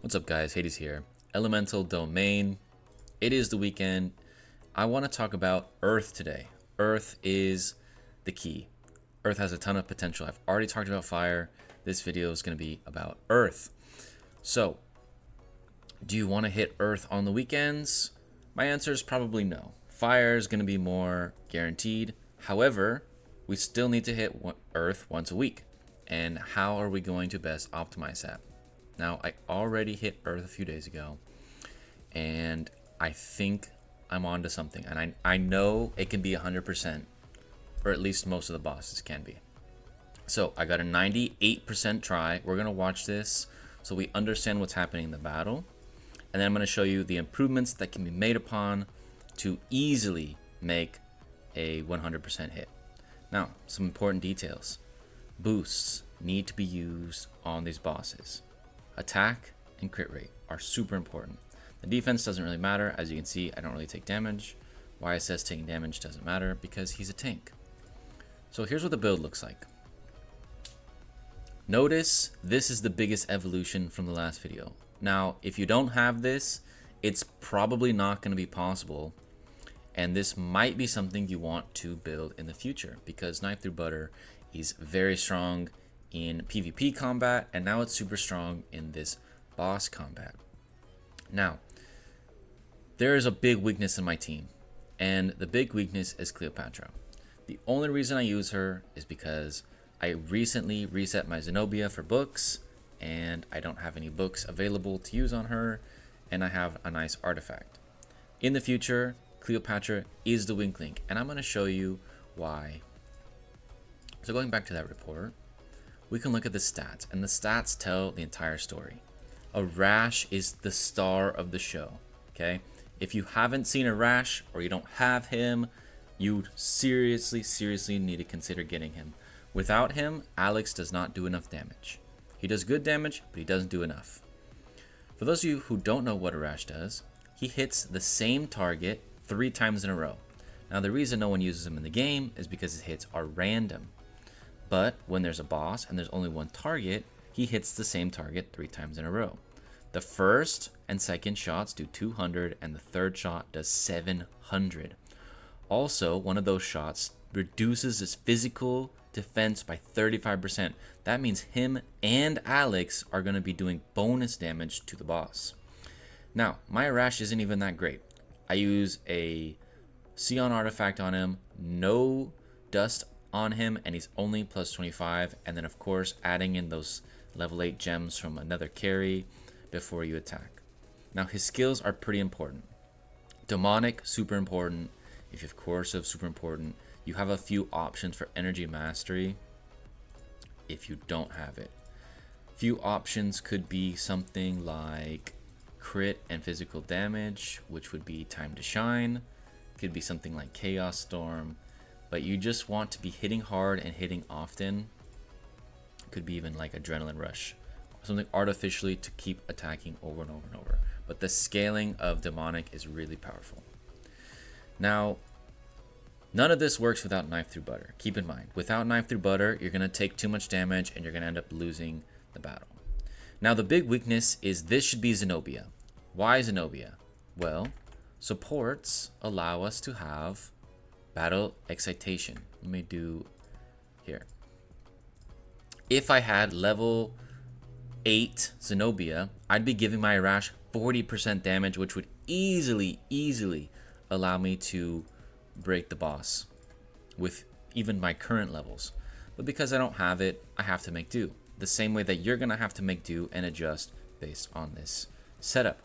What's up, guys? Hades here. Elemental Domain. It is the weekend. I want to talk about Earth today. Earth is the key. Earth has a ton of potential. I've already talked about fire. This video is going to be about Earth. So, do you want to hit Earth on the weekends? My answer is probably no. Fire is going to be more guaranteed. However, we still need to hit Earth once a week. And how are we going to best optimize that? Now, I already hit Earth a few days ago, and I think I'm onto something. And I know it can be 100%, or at least most of the bosses can be. So I got a 98% try. We're going to watch this so we understand what's happening in the battle. And then I'm going to show you the improvements that can be made upon to easily make a 100% hit. Now, some important details. Boosts need to be used on these bosses. Attack and crit rate are super important. The defense doesn't really matter. As you can see, I don't really take damage. Why it says taking damage doesn't matter, because he's a tank. So here's what the build looks like. Notice this is the biggest evolution from the last video. Now, if you don't have this, it's probably not going to be possible. And this might be something you want to build in the future, because Knife Through Butter is very strong in PvP combat, and now it's super strong in this boss combat. Now, there is a big weakness in my team, and the big weakness is Cleopatra. The only reason I use her is because I recently reset my Zenobia for books, and I don't have any books available to use on her, and I have a nice artifact. In the future, Cleopatra is the weak link, and I'm going to show you why. So going back to that report, we can look at the stats, and the stats tell the entire story. Arash is the star of the show, okay? If you haven't seen Arash, or you don't have him, you seriously need to consider getting him. Without him, Alex does not do enough damage. He does good damage, but he doesn't do enough. For those of you who don't know what Arash does, he hits the same target 3 times in a row. Now, the reason no one uses him in the game is because his hits are random. But when there's a boss and there's only one target, he hits the same target 3 times in a row. The first and second shots do 200, and the third shot does 700. Also, one of those shots reduces his physical defense by 35%. That means him and Alex are going to be doing bonus damage to the boss. Now, my Arash isn't even that great. I use a Sion artifact on him, no dust on him, and he's only plus 25, and then of course adding in those level 8 gems from another carry before you attack. Now, his skills are pretty important. Demonic, super important. If you have Coercive, super important. You have a few options for energy mastery if you don't have it. Few options could be something like crit and physical damage, which would be Time to Shine. Could be something like Chaos Storm. But you just want to be hitting hard and hitting often. Could be even like Adrenaline Rush. Something artificially to keep attacking over and over and over. But the scaling of Demonic is really powerful. Now, none of this works without Knife Through Butter. Keep in mind, without Knife Through Butter, you're going to take too much damage and you're going to end up losing the battle. Now, the big weakness is this should be Zenobia. Why Zenobia? Well, supports allow us to have battle excitation. Let me do here. If I had level 8 Zenobia, I'd be giving my Arash 40% damage, which would easily allow me to break the boss with even my current levels. But because I don't have it, I have to make do. The same way that you're going to have to make do and adjust based on this setup.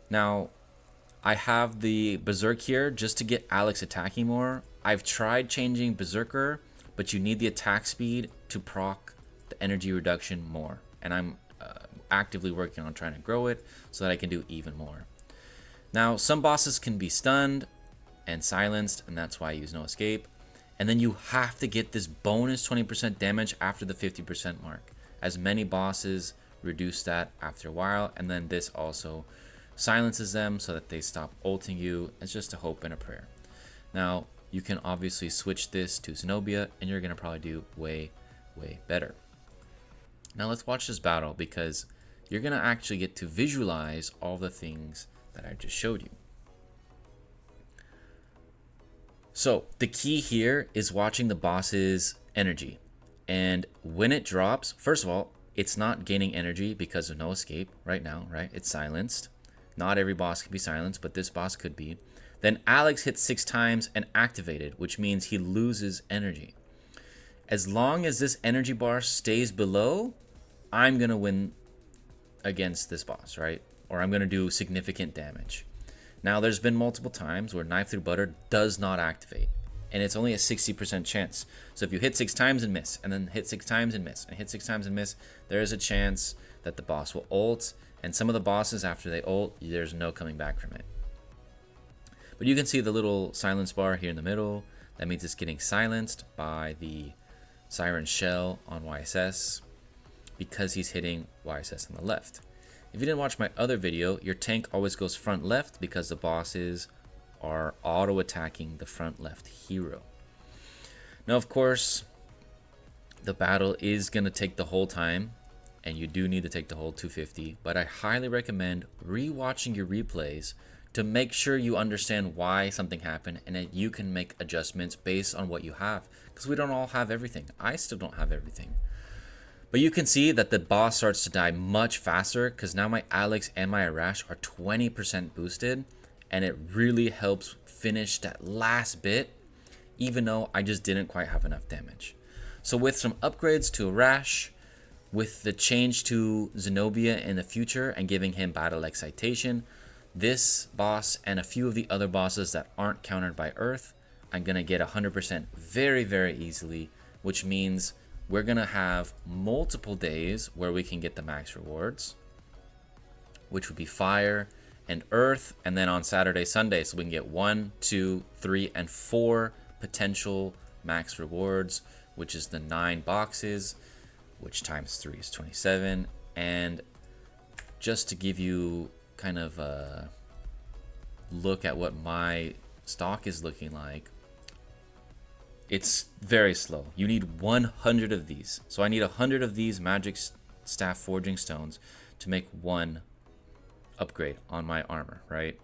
Now, I have the Berserk here just to get Alex attacking more. I've tried changing Berserker, but you need the attack speed to proc the energy reduction more. And I'm actively working on trying to grow it so that I can do even more. Now, some bosses can be stunned and silenced, and that's why I use No Escape. And then you have to get this bonus 20% damage after the 50% mark. As many bosses reduce that after a while, and then this also silences them so that they stop ulting you. It's just a hope and a prayer. Now, you can obviously switch this to Zenobia, and you're going to probably do way better. Now let's watch this battle, because you're going to actually get to visualize all the things that I just showed you. So the key here is watching the boss's energy. And when it drops, first of all, it's not gaining energy because of no escape right now, right? It's silenced. Not every boss can be silenced, but this boss could be. Then Alex hits 6 times and activated, which means he loses energy. As long as this energy bar stays below, I'm going to win against this boss, right? Or I'm going to do significant damage. Now, there's been multiple times where Knife Through Butter does not activate, and it's only a 60% chance. So if you hit 6 times and miss, and then hit 6 times and miss, and hit 6 times and miss, there is a chance that the boss will ult, and some of the bosses, after they ult, there's no coming back from it. But you can see the little silence bar here in the middle. That means it's getting silenced by the Siren Shell on YSS because he's hitting YSS on the left. If you didn't watch my other video, your tank always goes front left because the bosses are auto-attacking the front left hero. Now, of course, the battle is going to take the whole time, and you do need to take the whole 250, but I highly recommend re-watching your replays to make sure you understand why something happened and that you can make adjustments based on what you have, because we don't all have everything. I still don't have everything. But you can see that the boss starts to die much faster because now my Alex and my Arash are 20% boosted, and it really helps finish that last bit, even though I just didn't quite have enough damage. So with some upgrades to Arash, with the change to Zenobia in the future and giving him battle excitation, this boss and a few of the other bosses that aren't countered by Earth, I'm going to get 100% very, very easily, which means we're going to have multiple days where we can get the max rewards, which would be Fire and Earth, and then on Saturday, Sunday, so we can get 1, 2, 3, and 4 potential max rewards, which is the 9 boxes, which times 3 is 27. And just to give you kind of a look at what my stock is looking like, it's very slow. You need 100 of these. So I need 100 of these magic staff forging stones to make 1 upgrade on my armor, right?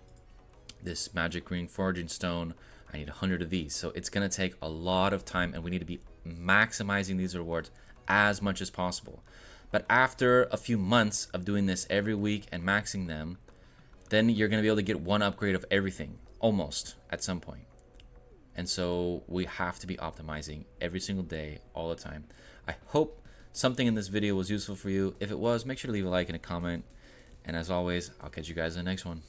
This magic green forging stone, I need 100 of these. So it's going to take a lot of time, and we need to be maximizing these rewards as much as possible. But after a few months of doing this every week and maxing them, then you're going to be able to get 1 upgrade of everything, almost, at some point. And so we have to be optimizing every single day, all the time. I hope something in this video was useful for you. If it was, make sure to leave a like and a comment. And as always, I'll catch you guys in the next one.